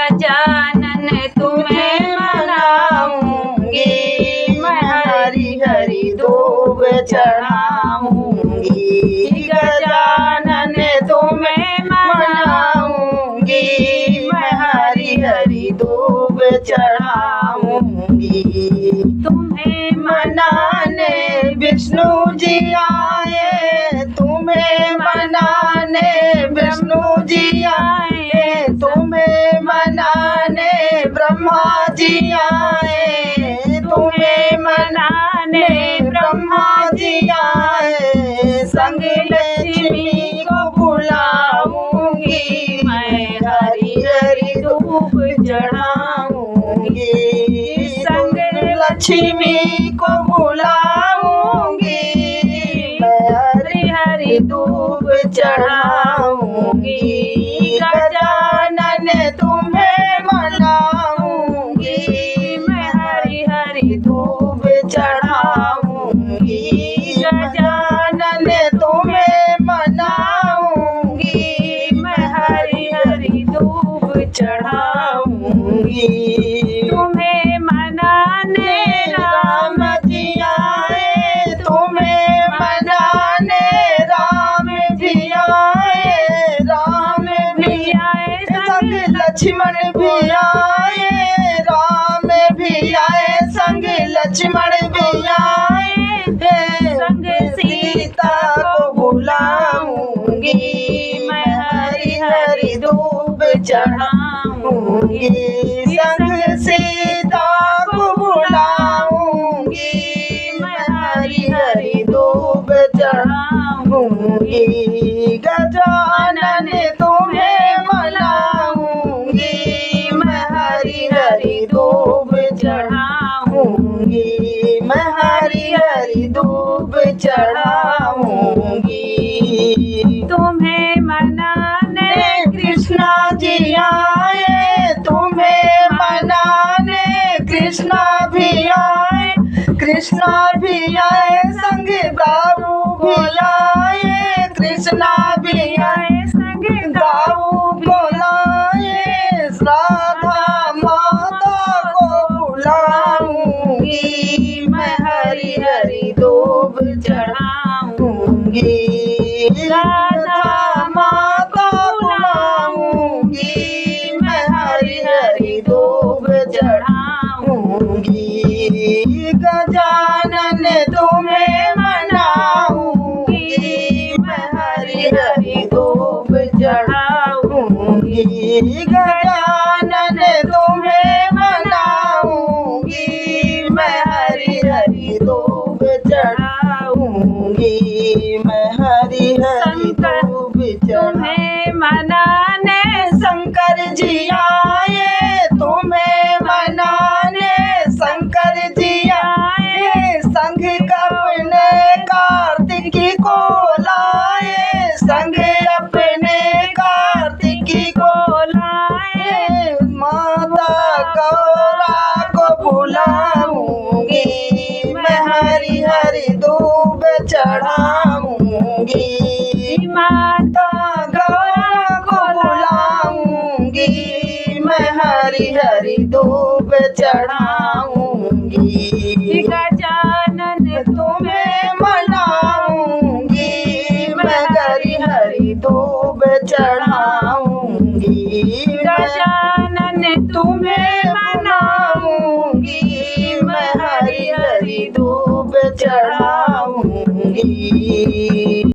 गजानन तुम्हें मनाऊंगी, मैं हरी हरी धूप चढ़ाऊंगी। गजानन तुम्हें मनाऊंगी, मैं हरी हरी धूप चढ़ाऊंगी। तुम्हें मनाने विष्णु जी आए, तुम्हें मनाने विष्णु जी आए, तुम्हें मनाने ब्रह्मा जी आए, तुम्हें मनाने ब्रह्मा जी आए। संग लक्ष्मी को बुलाऊंगी, मैं हरी हरी धूप चढ़ाऊंगी। संग लक्ष्मी को बुलाऊंगी, मैं हरी हरी धूप चढ़ाऊंगी। गजानन तुम्हें मनाऊंगी, मैं हरी हरी धूप चढ़ाऊंगी। गजानन तुम्हें मनाऊंगी, मैं हरी हरी धूप चढ़ाऊंगी। तुम्हें मनाने राम जी आए, तुम्हें मनाने राम जी आए, राम भी आए, संग लक्ष्मण भी आए, राम भी आए, संग लक्ष्मण भी आए। संग सीता को बुलाऊंगी, मैं हरी हरी धूप चढ़ाऊंगी। संग सीता को बुलाऊंगी, मैं हरी हरी धूप चढ़ाऊंगी। गजानन तुम्हें मनाऊंगी, मैं हरी हरी धूप चढ़ाऊंगी, मैं हरी हरी धूप चढ़ाऊंगी। तुम्हें मनाने कृष्णा जी आए, तुम्हें मनाने कृष्णा भी आए, कृष्णा भी आए, संग गाऊ भी आए, कृष्णा भी आए, संग गाऊ बुलाए। राधा माता को बुलाऊंगी, मैं हरी हरी धूप चढ़ाऊंगी। राधा माता बुलाऊंगी, मैं हरी हरी धूप चढ़ाऊंगी। गजानन तुम्हें मनाऊंगी, मैं हरी हरी धूप चढ़ाऊंगी। गजानन तुम्हें मनाऊंगी, मैं हरी हरी धूप चढ़ाऊंगी, मैं हरी हरी धूप तुम्हें मनाने शंकर जी आए, तुम्हें मनाने शंकर जी आए, संग अपने कार्तिकी को लाए, संग अपने कार्तिकी को लाए। माता गौरा को बुलाऊंगी, मैं हरी हरी धूप चढ़ाऊंगी। माता गौरा को बुलाऊंगी, मैं हरी हरी धूप चढ़ाऊंगी। गजानन तुम्हें मनाऊंगी, मैं हरी हरी धूप चढ़ाऊंगी। गजानन तुम्हें मनाऊंगी, मैं हरी हरी धूप चढ़ाऊंगी।